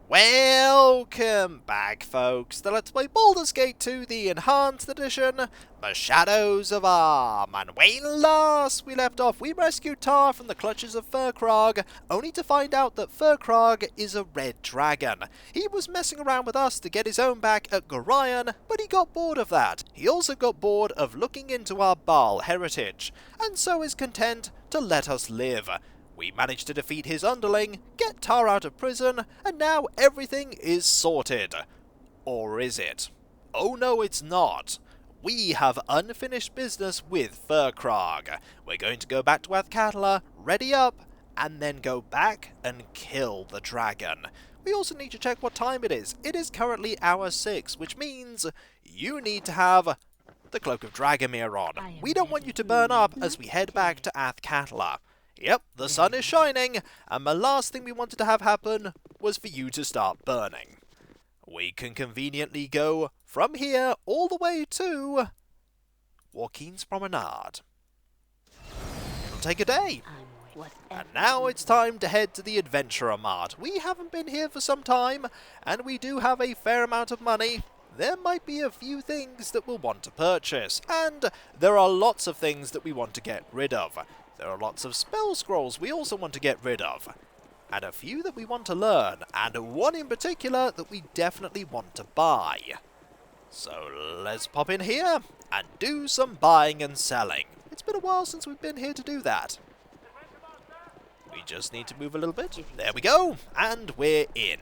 Welcome back, folks, to Let's Play Baldur's Gate 2, the Enhanced Edition, The Shadows of Arm. And when last we left off, we rescued Tar from the clutches of Firkraag, only to find out that Firkraag is a red dragon. He was messing around with us to get his own back at Gorion, but he got bored of that. He also got bored of looking into our Baal heritage, and so is content to let us live. We managed to defeat his underling, get Tar out of prison, and now everything is sorted. Or is it? Oh no, it's not. We have unfinished business with Firkraag. We're going to go back to Athkatla, ready up, and then go back and kill the dragon. We also need to check what time it is. It is currently hour 6, which means you need to have the Cloak of Dragomir on. We don't want you to burn up as we head back to Athkatla. Yep, the sun is shining, and the last thing we wanted to have happen was for you to start burning. We can conveniently go from here all the way to Joaquin's Promenade. It'll take a day. And now it's time to head to the Adventurer Mart. We haven't been here for some time, and we do have a fair amount of money. There might be a few things that we'll want to purchase, and there are lots of things that we want to get rid of. There are lots of spell scrolls we also want to get rid of, and a few that we want to learn, and one in particular that we definitely want to buy. So let's pop in here and do some buying and selling. It's been a while since we've been here to do that. We just need to move a little bit. There we go, and we're in.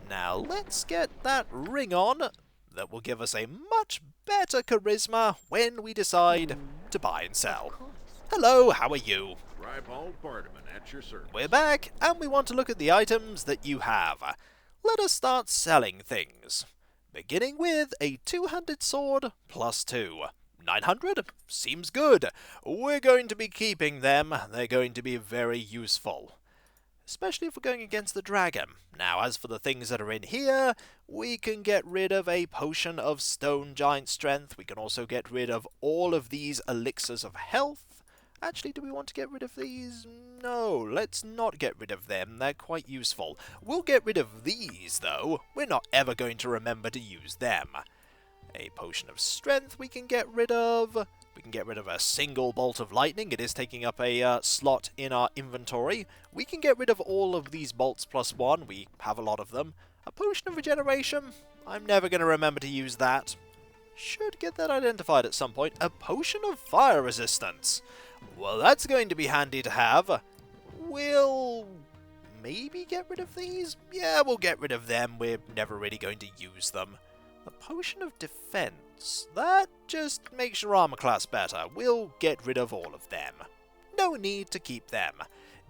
Now let's get that ring on that will give us a much better charisma when we decide to buy and sell. Hello, how are you? At your service. We're back, and we want to look at the items that you have. Let us start selling things. Beginning with a two-handed sword plus 2. 900? Seems good. We're going to be keeping them. They're going to be very useful. Especially if we're going against the dragon. Now, as for the things that are in here, we can get rid of a potion of stone giant strength. We can also get rid of all of these elixirs of health. Actually, do we want to get rid of these? No, let's not get rid of them. They're quite useful. We'll get rid of these, though. We're not ever going to remember to use them. A potion of strength we can get rid of. We can get rid of a single bolt of lightning. It is taking up a slot in our inventory. We can get rid of all of these bolts plus 1. We have a lot of them. A potion of regeneration. I'm never going to remember to use that. Should get that identified at some point. A potion of fire resistance. Well, that's going to be handy to have. We'll maybe get rid of these? Yeah, we'll get rid of them. We're never really going to use them. The potion of defense. That just makes your armor class better. We'll get rid of all of them. No need to keep them.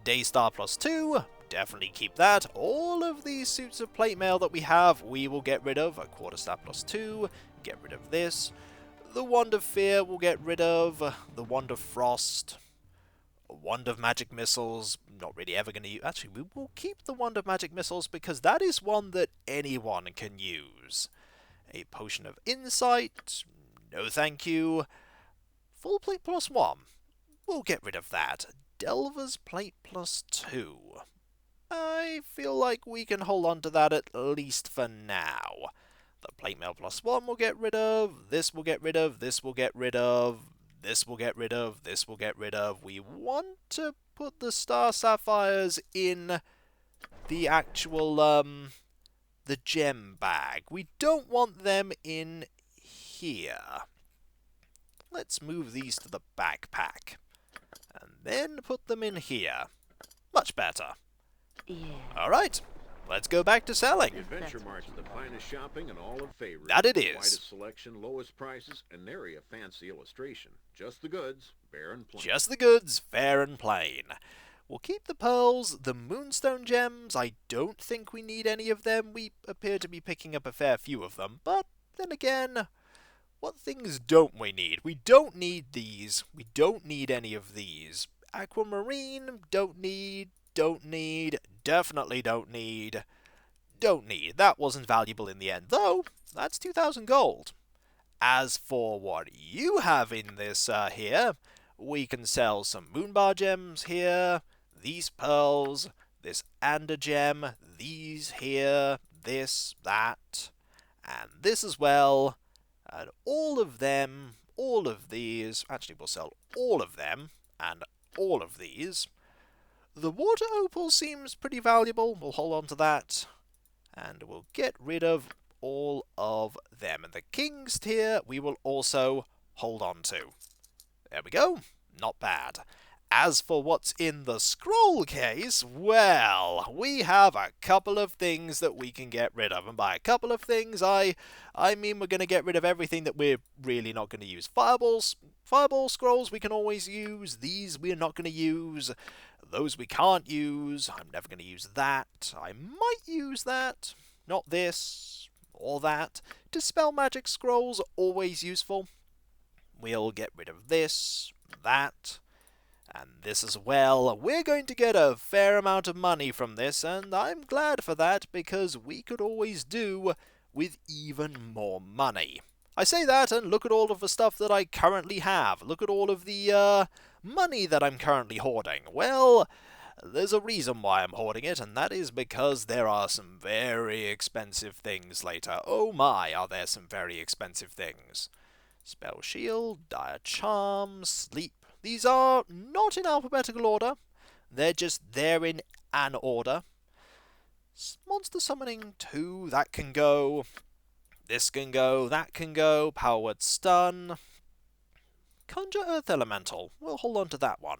Daystar plus 2. Definitely keep that. All of these suits of plate mail that we have, we will get rid of. A quarterstaff plus 2. Get rid of this. The Wand of Fear we'll get rid of. The Wand of Frost. A Wand of Magic Missiles. Not really ever going to use. Actually, we will keep the Wand of Magic Missiles because that is one that anyone can use. A Potion of Insight. No thank you. Full Plate plus 1. We'll get rid of that. Delver's Plate plus 2. I feel like we can hold on to that at least for now. The plate mail plus 1 we'll get rid of, this we'll get rid of, this we'll get rid of, this we'll get rid of, this we'll get rid of. We want to put the star sapphires in the actual, the gem bag. We don't want them in here. Let's move these to the backpack. And then put them in here. Much better. Yeah. Alright. Let's go back to selling. The Adventure Mart is the finest shopping in all of Favorite. That it is. Widest selection, lowest prices, and nary a fancy illustration. Just the goods, fair and plain. Just the goods, fair and plain. We'll keep the pearls, the moonstone gems. I don't think we need any of them. We appear to be picking up a fair few of them. But then again, what things don't we need? We don't need these. We don't need any of these. Aquamarine, don't need, definitely don't need. That wasn't valuable in the end, though. That's 2,000 gold. As for what you have in this here, we can sell some moonbar gems here, these pearls, this ander gem, these here, this, that, and this as well. And all of them, all of these, actually we'll sell all of them, and all of these. The water opal seems pretty valuable, we'll hold on to that. And we'll get rid of all of them. And the king's tier we will also hold on to. There we go, not bad. As for what's in the scroll case, well, we have a couple of things that we can get rid of. And by a couple of things, I mean we're going to get rid of everything that we're really not going to use. Fireball scrolls we can always use. These we're not going to use. Those we can't use. I'm never going to use that. I might use that. Not this or that. Dispel magic scrolls are always useful. We'll get rid of this, that, and this as well. We're going to get a fair amount of money from this, and I'm glad for that, because we could always do with even more money. I say that, and look at all of the stuff that I currently have. Look at all of the money that I'm currently hoarding. Well, there's a reason why I'm hoarding it, and that is because there are some very expensive things later. Oh my, are there some very expensive things. Spell Shield, Dire Charm, Sleep. These are not in alphabetical order. They're just there in an order. Monster Summoning 2, that can go. This can go, that can go. Power Word Stun. Conjure Earth Elemental. We'll hold on to that one.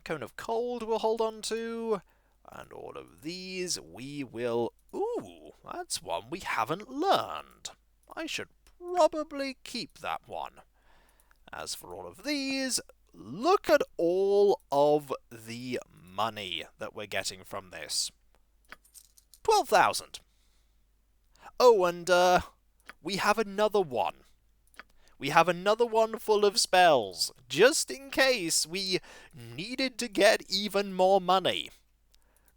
Cone of Cold we'll hold on to. And all of these we will... Ooh, that's one we haven't learned. I should probably keep that one. As for all of these, look at all of the money that we're getting from this. 12,000. Oh, and we have another one. We have another one full of spells, just in case we needed to get even more money.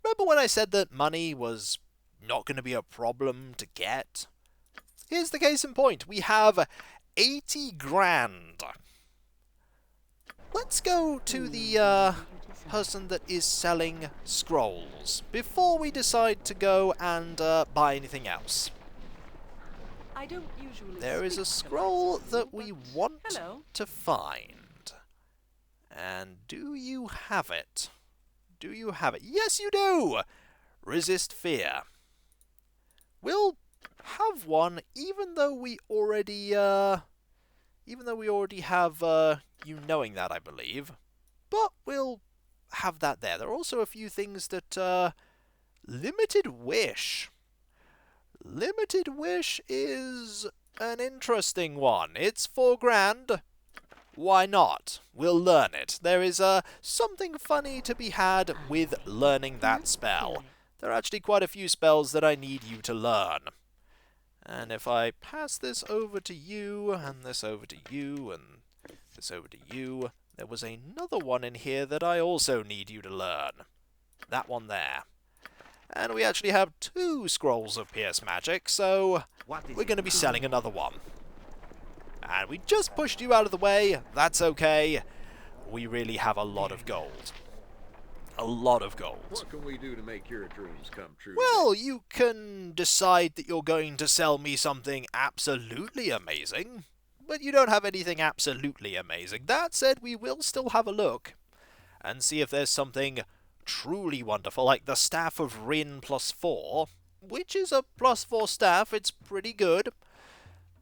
Remember when I said that money was not going to be a problem to get? Here's the case in point. We have 80 grand. Let's go to the person that is selling scrolls before we decide to go and buy anything else. I don't usually There is a scroll that we want to find. And do you have it? Do you have it? Yes, you do! Resist fear. We'll have one, even though we already have you knowing that, I believe. But we'll have that there. There are also a few things that Limited Wish. Limited Wish is an interesting one. It's 4 grand. Why not? We'll learn it. There is something funny to be had with learning that spell. There are actually quite a few spells that I need you to learn. And if I pass this over to you, and this over to you, and this over to you, there was another one in here that I also need you to learn. That one there. And we actually have 2 scrolls of Pierce Magic, so we're going to be selling another one. And we just pushed you out of the way. That's okay. We really have a lot of gold. A lot of gold. What can we do to make your dreams come true? Well, you can decide that you're going to sell me something absolutely amazing, but you don't have anything absolutely amazing. That said, we will still have a look and see if there's something truly wonderful, like the Staff of Rin +4, which is a +4 staff. It's pretty good.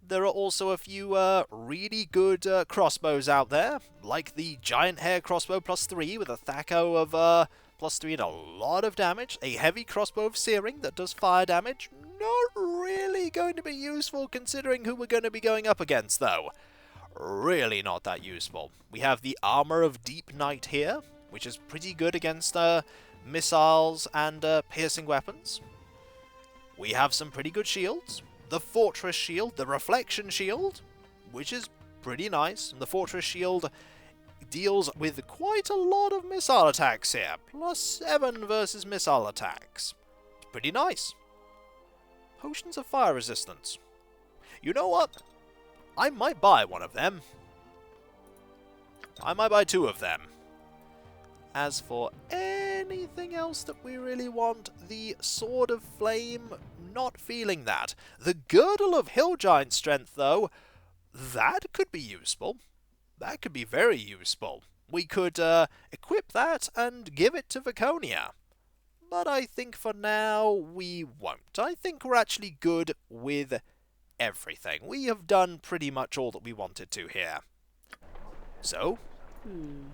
There are also a few really good crossbows out there, like the Giant Hair Crossbow +3 with a THAC0 of +3 and a lot of damage. A Heavy Crossbow of Searing that does fire damage. Not really going to be useful considering who we're going to be going up against, though. Really not that useful. We have the Armor of Deep Night here, which is pretty good against missiles and piercing weapons. We have some pretty good shields. The Fortress Shield, the Reflection Shield, which is pretty nice. And the Fortress Shield deals with quite a lot of missile attacks here. +7 versus missile attacks. It's pretty nice. Potions of Fire Resistance. You know what? I might buy one of them. I might buy 2 of them. As for anything else that we really want, the Sword of Flame, not feeling that. The Girdle of Hill Giant Strength, though, that could be useful. That could be very useful. We could equip that and give it to Viconia. But I think for now we won't. I think we're actually good with everything. We have done pretty much all that we wanted to here. So,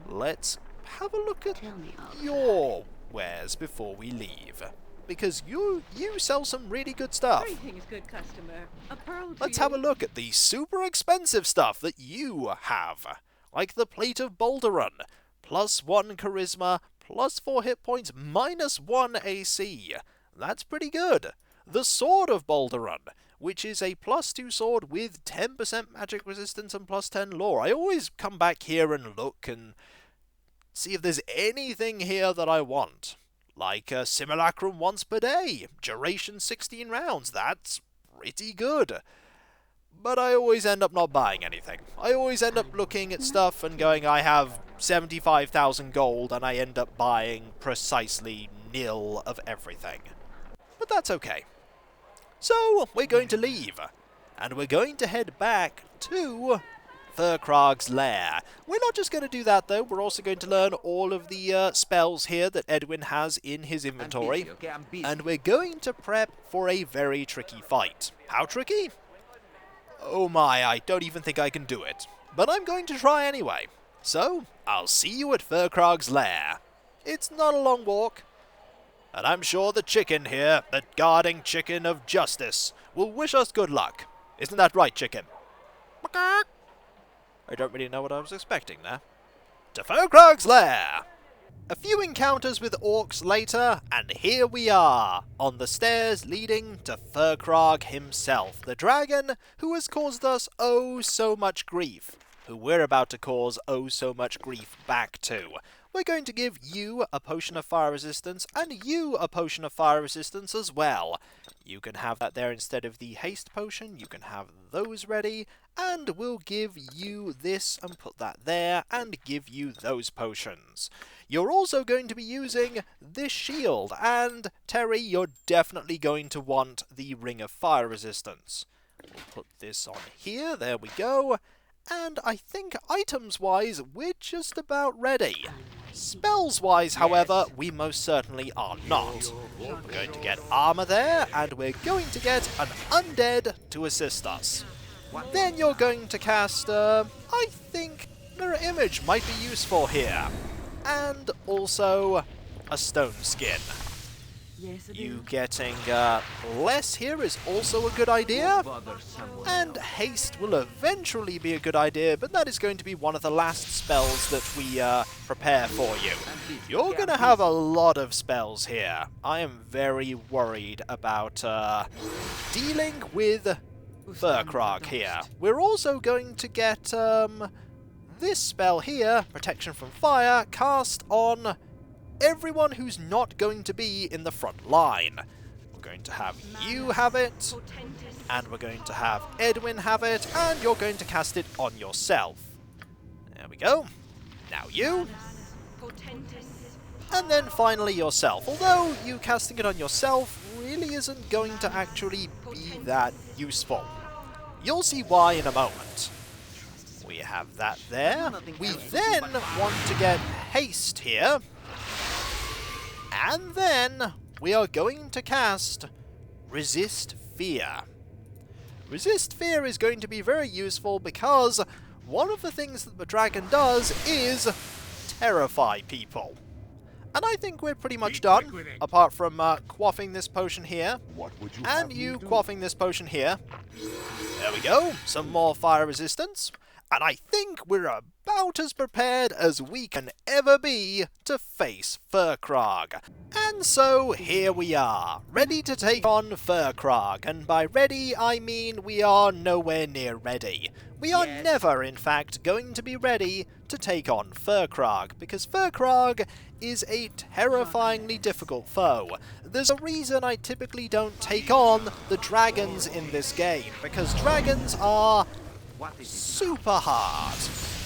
let's have a look at your wares before we leave. Because you sell some really good stuff. Everything's good, customer. A pearl to Let's you. have a look at the super expensive stuff that you have. Like the Plate of Boulderun. +1 charisma, +4 hit points, -1 AC. That's pretty good. The Sword of Boulderun, which is a +2 sword with 10% magic resistance and +10 lore. I always come back here and look and see if there's anything here that I want. Like a Simulacrum once per day, duration 16 rounds. That's pretty good. But I always end up not buying anything. I always end up looking at stuff and going, I have 75,000 gold, and I end up buying precisely nil of everything. But that's okay. So, we're going to leave. And we're going to head back to Firkraag's lair. We're not just going to do that, though. We're also going to learn all of the spells here that Edwin has in his inventory. I'm busy. And we're going to prep for a very tricky fight. How tricky? Oh my, I don't even think I can do it. But I'm going to try anyway. So, I'll see you at Firkraag's lair. It's not a long walk. And I'm sure the chicken here, the guarding chicken of justice, will wish us good luck. Isn't that right, chicken? I don't really know what I was expecting there. To Firkraag's lair! A few encounters with orcs later, and here we are, on the stairs leading to Firkraag himself, the dragon who has caused us oh so much grief, who we're about to cause oh so much grief back to. We're going to give you a potion of fire resistance, and you a potion of fire resistance as well. You can have that there instead of the haste potion, you can have those ready, and we'll give you this and put that there, and give you those potions. You're also going to be using this shield, and Terry, you're definitely going to want the Ring of Fire Resistance. We'll put this on here, there we go, and I think items-wise, we're just about ready. Spells-wise, however, we most certainly are not. We're going to get armor there, and we're going to get an undead to assist us. Then you're going to cast, I think Mirror Image might be useful here. And also a stone skin. Yes, it You is. getting less here is also a good idea. Bother someone. And haste will eventually be a good idea, but that is going to be one of the last spells that we prepare for you. You're going to have a lot of spells here. I am very worried about dealing with Firkraag here. We're also going to get this spell here, Protection from Fire, cast on everyone who's not going to be in the front line. We're going to have you have it, and we're going to have Edwin have it, and you're going to cast it on yourself. There we go. Now you, and then finally yourself. Although you casting it on yourself really isn't going to actually be that useful. You'll see why in a moment. We have that there. We then want to get haste here. And then we are going to cast Resist Fear. Resist Fear is going to be very useful because one of the things that the dragon does is terrify people. And I think we're pretty much done, apart from quaffing this potion here, and you quaffing this potion here. There we go, some more fire resistance. And I think we're about as prepared as we can ever be to face Firkraag. And so here we are, ready to take on Firkraag. And by ready, I mean we are nowhere near ready. We are never, in fact, going to be ready to take on Firkraag, because Firkraag is a terrifyingly difficult foe. There's a reason I typically don't take on the dragons in this game, because dragons are super hard.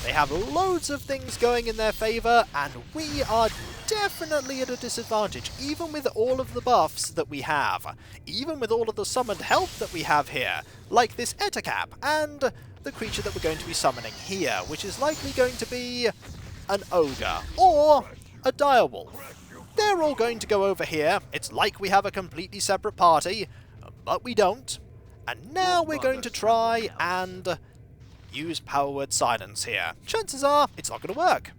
They have loads of things going in their favour, and we are definitely at a disadvantage, even with all of the buffs that we have. Even with all of the summoned help that we have here, like this Athkatla, and the creature that we're going to be summoning here, which is likely going to be an ogre, or a direwolf. They're all going to go over here. It's like we have a completely separate party, but we don't. And now we're going to try and use power word silence here. Chances are it's not going to work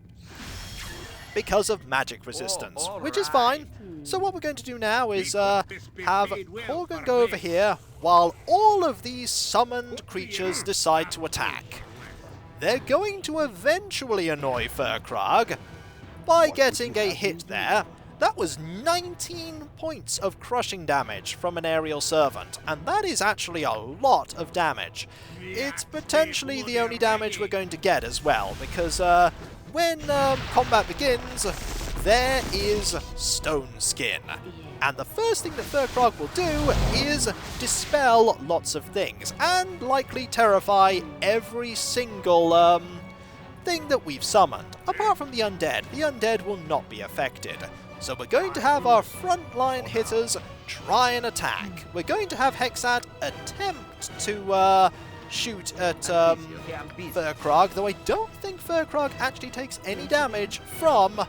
because of magic resistance, which is fine. So what we're going to do now is have Korgan go over here while all of these summoned creatures decide to attack. They're going to eventually annoy Firkraag by getting a hit there. That was 19 points of crushing damage from an aerial servant, and that is actually a lot of damage. It's potentially the only damage we're going to get as well, because when combat begins, there is Stone Skin. And the first thing that Firkraag will do is dispel lots of things, and likely terrify every single thing that we've summoned, apart from the undead. The undead will not be affected. So we're going to have our frontline hitters try and attack. We're going to have Hexat attempt to shoot at Firkraag, though I don't think Firkraag actually takes any damage from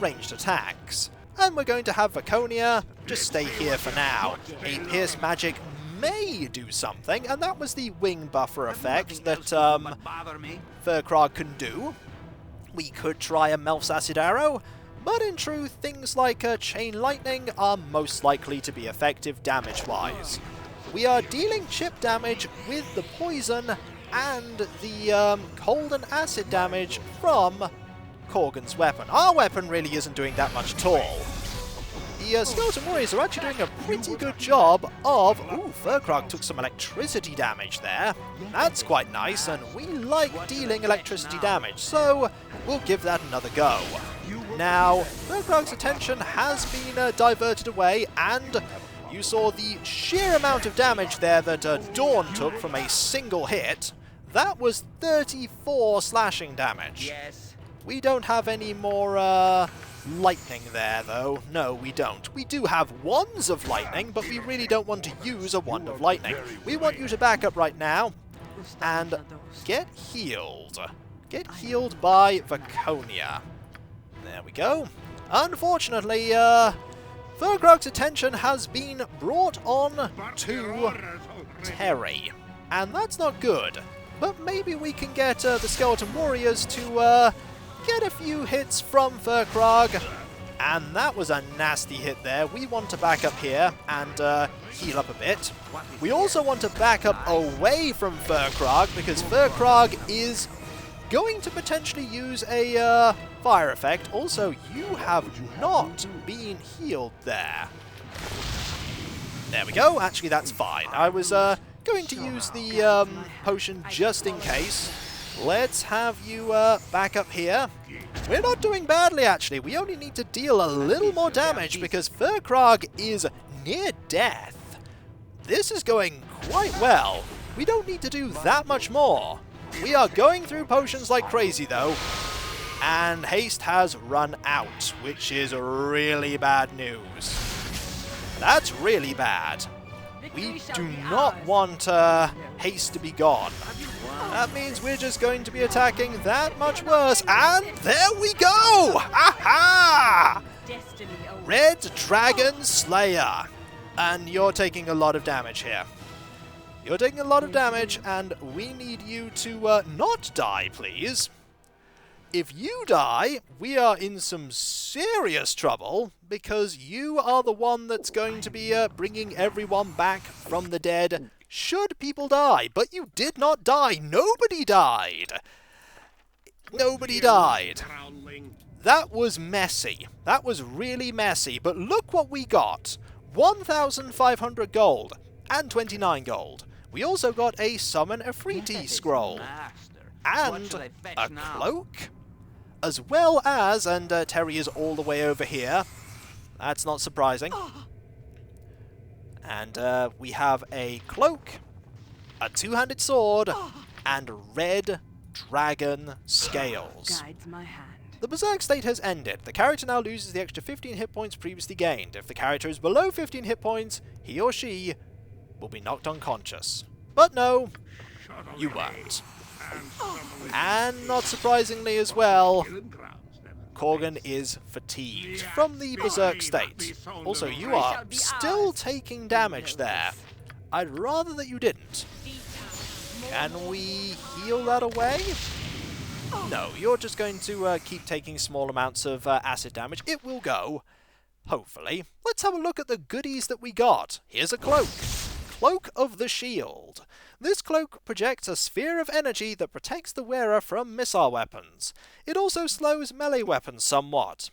ranged attacks. And we're going to have Vaconia just stay here for now. A Pierce Magic may do something, and that was the wing buffer effect that Firkraag can do. We could try a Melf's Acid Arrow, but in truth, things like Chain Lightning are most likely to be effective damage-wise. We are dealing chip damage with the poison and the cold and acid damage from Korgan's weapon. Our weapon really isn't doing that much at all. The Skeleton Warriors are actually doing a pretty good job of... Ooh, Firkraag took some electricity damage there. That's quite nice, and we like dealing electricity damage, so we'll give that another go. Now, Firkraag's attention has been diverted away, and you saw the sheer amount of damage there that Dawn took from a single hit. That was 34 slashing damage. Yes. We don't have any more lightning there, though. No, we don't. We do have wands of lightning, but we really don't want to use a wand of lightning. We want you to back up right now and get healed. Get healed by Vaconia. There we go. Unfortunately, Firkraag's attention has been brought on to Terry, and that's not good. But maybe we can get the Skeleton Warriors to get a few hits from Firkraag, and that was a nasty hit there. We want to back up here and heal up a bit. We also want to back up away from Firkraag, because Firkraag is going to potentially use a fire effect. Also, you have not been healed there. There we go. Actually, that's fine. I was going to use the potion just in case. Let's have you back up here. We're not doing badly, actually. We only need to deal a little more damage because Firkraag is near death. This is going quite well. We don't need to do that much more. We are going through potions like crazy, though. And haste has run out, which is really bad news. That's really bad. We do not want haste to be gone. That means we're just going to be attacking that much worse. And there we go! Aha! Red Dragon Slayer. And you're taking a lot of damage here. You're taking a lot of damage, and we need you to not die, please. If you die, we are in some serious trouble, because you are the one that's going to be bringing everyone back from the dead should people die. But you did not die. Nobody died. Nobody died. That was messy. That was really messy. But look what we got. 1,500 gold and 29 gold. We also got a Summon Efreeti scroll. And a cloak. As well as, and Terry is all the way over here. That's not surprising. And we have a cloak, a two-handed sword, and red dragon scales. Guides my hand. The Berserk state has ended. The character now loses the extra 15 hit points previously gained. If the character is below 15 hit points, he or she will be knocked unconscious. But no, you weren't. And not surprisingly as well, Korgan is fatigued from the Berserk state. Also, you are still taking damage there. I'd rather that you didn't. Can we heal that away? No, you're just going to keep taking small amounts of acid damage. It will go, hopefully. Let's have a look at the goodies that we got. Here's a cloak. Cloak of the Shield. This cloak projects a sphere of energy that protects the wearer from missile weapons. It also slows melee weapons somewhat.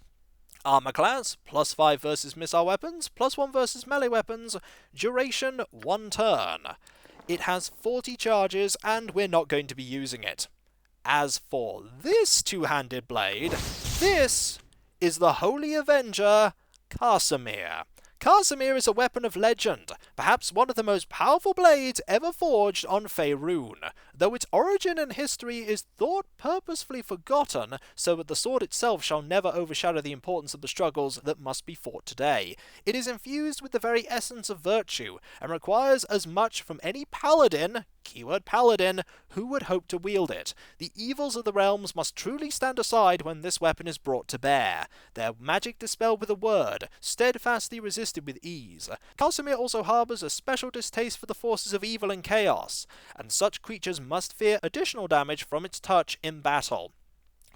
Armor class, +5 versus missile weapons, +1 versus melee weapons, duration 1 turn. It has 40 charges, and we're not going to be using it. As for this two-handed blade, this is the Holy Avenger, Casimir. Casimir is a weapon of legend, perhaps one of the most powerful blades ever forged on Faerun, though its origin and history is thought purposefully forgotten so that the sword itself shall never overshadow the importance of the struggles that must be fought today. It is infused with the very essence of virtue, and requires as much from any paladin, keyword paladin, who would hope to wield it. The evils of the realms must truly stand aside when this weapon is brought to bear. Their magic dispelled with a word, steadfastly resisted with ease. Casimir also harbours a special distaste for the forces of evil and chaos, and such creatures must fear additional damage from its touch in battle.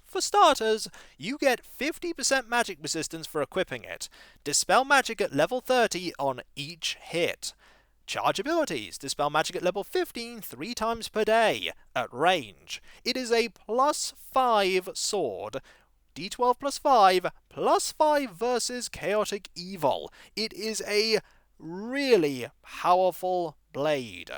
For starters, you get 50% magic resistance for equipping it. Dispel magic at level 30 on each hit. Charge abilities. Dispel magic at level 15 3 times per day, at range. It is a +5 sword, D12 +5, +5 versus chaotic evil. It is a really powerful blade,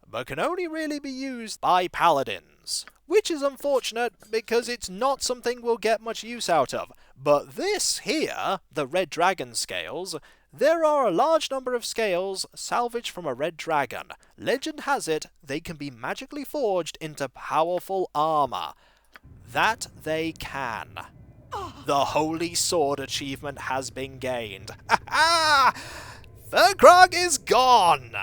but can only really be used by paladins, which is unfortunate because it's not something we'll get much use out of. But this here, the Red Dragon scales, there are a large number of scales salvaged from a red dragon. Legend has it they can be magically forged into powerful armor. That they can. The Holy Sword achievement has been gained. Ha-ha! Firkraag is gone!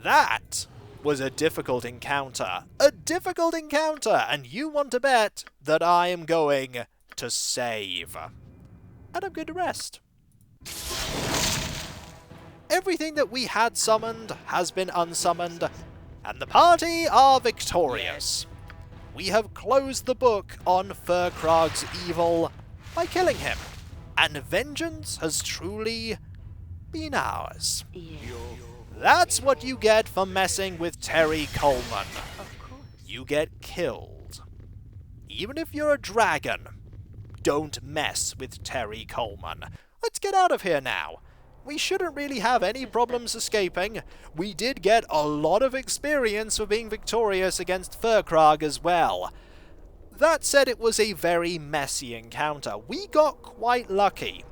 That was a difficult encounter. A difficult encounter, and you want to bet that I am going to save. And I'm going to rest. Everything that we had summoned has been unsummoned, and the party are victorious. We have closed the book on Firkraag's evil by killing him, and vengeance has truly been ours. That's what you get for messing with Terry Coleman. You get killed. Even if you're a dragon, don't mess with Terry Coleman. Let's get out of here now. We shouldn't really have any problems escaping. We did get a lot of experience for being victorious against Firkraag as well. That said, it was a very messy encounter. We got quite lucky.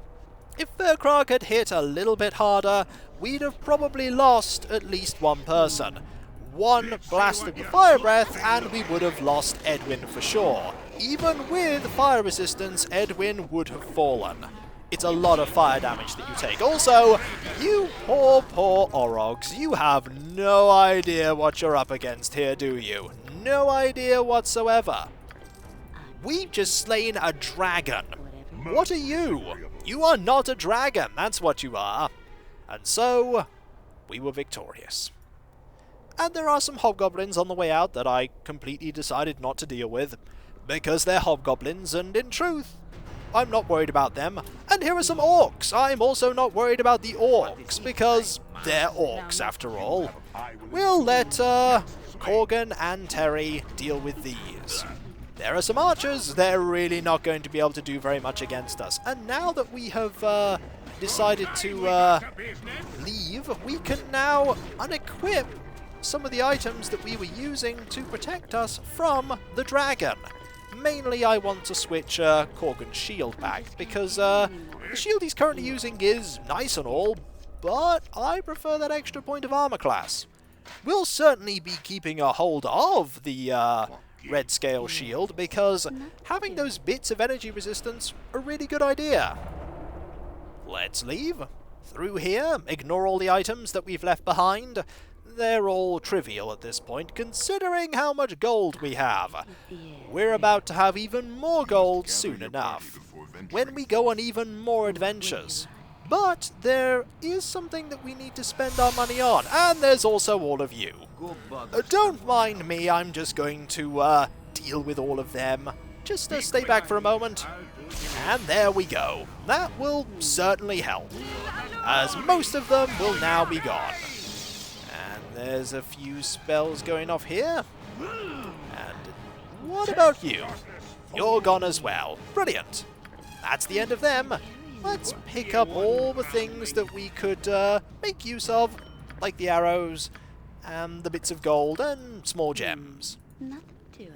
If Firkraag had hit a little bit harder, we'd have probably lost at least one person. One blast of the fire breath and we would have lost Edwin for sure. Even with fire resistance, Edwin would have fallen. It's a lot of fire damage that you take. Also, you poor Orogs, you have no idea what you're up against here, do you? No idea whatsoever. We've just slain a dragon. What are you? You are not a dragon, that's what you are. And so, we were victorious. And there are some hobgoblins on the way out that I completely decided not to deal with, because they're hobgoblins, and in truth, I'm not worried about them. And here are some orcs. I'm also not worried about the orcs, because they're orcs after all. We'll let Korgan and Terry deal with these. There are some archers. They're really not going to be able to do very much against us. And now that we have decided to leave, we can now unequip some of the items that we were using to protect us from the dragon. Mainly I want to switch Korgan's shield back, because the shield he's currently using is nice and all, but I prefer that extra point of armor class. We'll certainly be keeping a hold of the red scale shield, because having those bits of energy resistance are a really good idea. Let's leave. Through here, ignore all the items that we've left behind. They're all trivial at this point, considering how much gold we have. We're about to have even more gold soon enough, when we go on even more adventures. But there is something that we need to spend our money on, and there's also all of you. Don't mind me, I'm just going to deal with all of them. Just stay back for a moment. And there we go. That will certainly help, as most of them will now be gone. And there's a few spells going off here. And what about you? You're gone as well. Brilliant. That's the end of them. Let's pick up all the things that we could make use of, like the arrows, and the bits of gold, and small gems.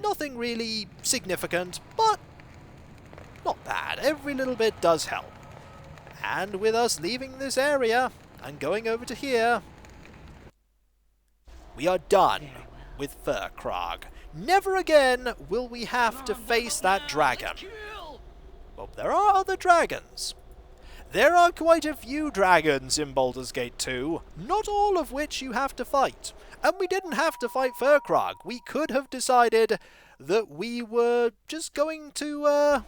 Nothing really significant, but not bad. Every little bit does help. And with us leaving this area and going over to here, we are done with Firkraag. Never again will we have to face that dragon. Well, there are other dragons. There are quite a few dragons in Baldur's Gate 2, not all of which you have to fight. And we didn't have to fight Firkraag. We could have decided that we were just going to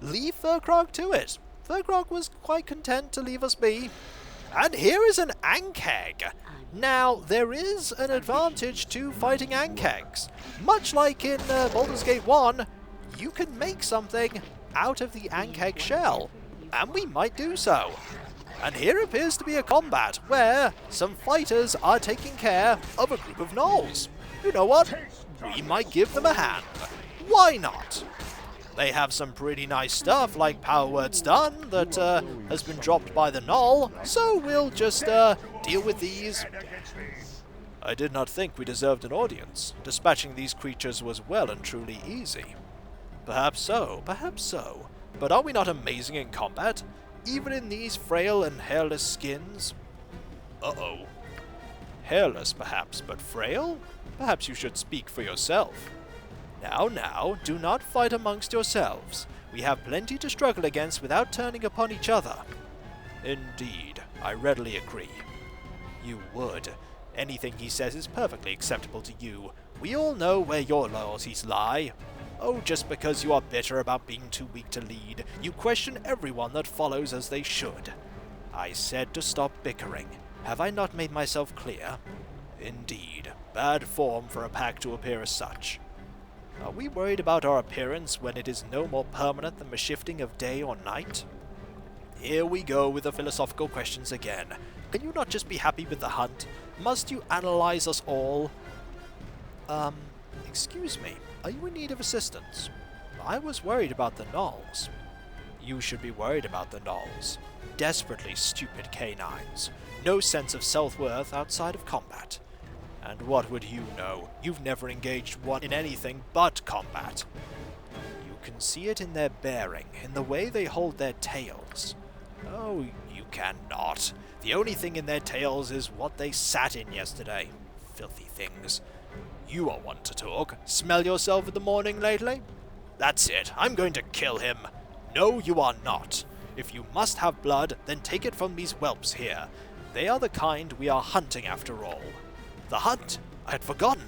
leave Firkraag to it. Firkraag was quite content to leave us be. And here is an Ankeg. Now, there is an advantage to fighting Ankegs. Much like in Baldur's Gate 1, you can make something out of the Ankeg shell. And we might do so. And here appears to be a combat where some fighters are taking care of a group of gnolls. You know what? We might give them a hand. Why not? They have some pretty nice stuff like Power Word Stun that has been dropped by the gnoll, so we'll just deal with these. I did not think we deserved an audience. Dispatching these creatures was well and truly easy. Perhaps so, perhaps so. But are we not amazing in combat, even in these frail and hairless skins? Uh-oh. Hairless, perhaps, but frail? Perhaps you should speak for yourself. Now, do not fight amongst yourselves. We have plenty to struggle against without turning upon each other. Indeed, I readily agree. You would. Anything he says is perfectly acceptable to you. We all know where your loyalties lie. Oh, just because you are bitter about being too weak to lead, you question everyone that follows as they should. I said to stop bickering. Have I not made myself clear? Indeed, bad form for a pack to appear as such. Are we worried about our appearance when it is no more permanent than the shifting of day or night? Here we go with the philosophical questions again. Can you not just be happy with the hunt? Must you analyze us all? Excuse me. Are you in need of assistance? I was worried about the gnolls. You should be worried about the gnolls. Desperately stupid canines. No sense of self-worth outside of combat. And what would you know? You've never engaged one in anything but combat. You can see it in their bearing, in the way they hold their tails. Oh, you cannot. The only thing in their tails is what they sat in yesterday. Filthy things. You are one to talk. Smell yourself in the morning lately? That's it. I'm going to kill him. No, you are not. If you must have blood, then take it from these whelps here. They are the kind we are hunting after all. The hunt? I had forgotten.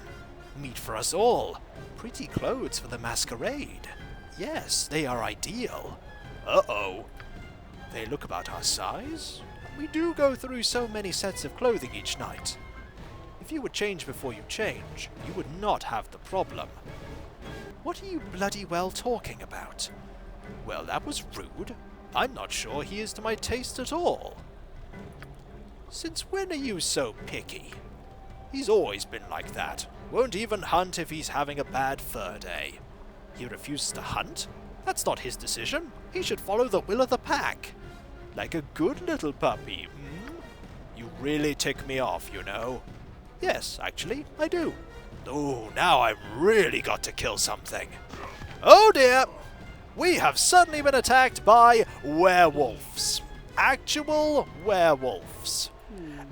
Meat for us all. Pretty clothes for the masquerade. Yes, they are ideal. Uh-oh. They look about our size. We do go through so many sets of clothing each night. If you would change before you change, you would not have the problem. What are you bloody well talking about? Well, that was rude. I'm not sure he is to my taste at all. Since when are you so picky? He's always been like that. Won't even hunt if he's having a bad fur day. He refuses to hunt? That's not his decision. He should follow the will of the pack. Like a good little puppy, You really tick me off, you know. Yes, actually, I do. Oh, now I've really got to kill something. Oh dear! We have suddenly been attacked by werewolves. Actual werewolves.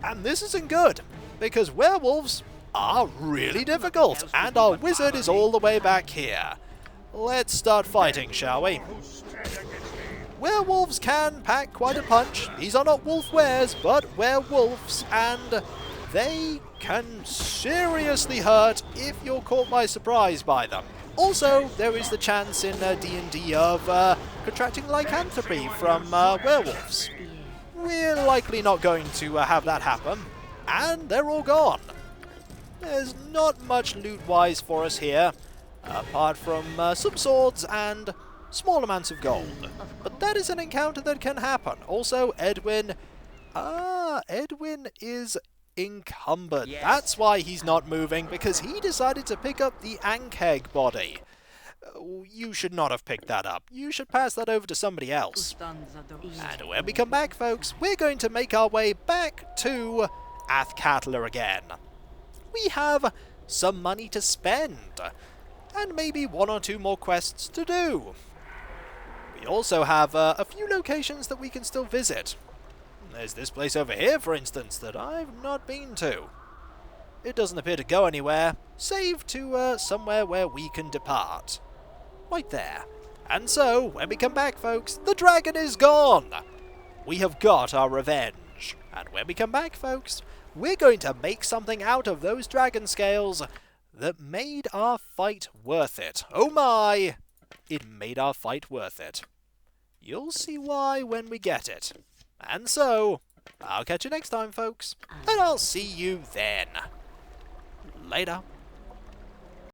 And this isn't good, because werewolves are really difficult, and our wizard is all the way back here. Let's start fighting, shall we? Werewolves can pack quite a punch. These are not wolf wares, but werewolves, and they can seriously hurt if you're caught by surprise by them. Also, there is the chance in D&D of contracting lycanthropy from werewolves. We're likely not going to have that happen, and they're all gone. There's not much loot-wise for us here, apart from some swords and small amounts of gold. But that is an encounter that can happen. Also, Edwin... Edwin is encumbered. Yes. That's why he's not moving, because he decided to pick up the Ankeg body. You should not have picked that up. You should pass that over to somebody else. And when we come back, folks, we're going to make our way back to Athkatla again. We have some money to spend, and maybe one or two more quests to do. We also have a few locations that we can still visit. There's this place over here, for instance, that I've not been to. It doesn't appear to go anywhere, save to somewhere where we can depart. Right there. And so, when we come back, folks, the dragon is gone! We have got our revenge. And when we come back, folks, we're going to make something out of those dragon scales that made our fight worth it. Oh my! It made our fight worth it. You'll see why when we get it. And so, I'll catch you next time, folks. And I'll see you then. Later.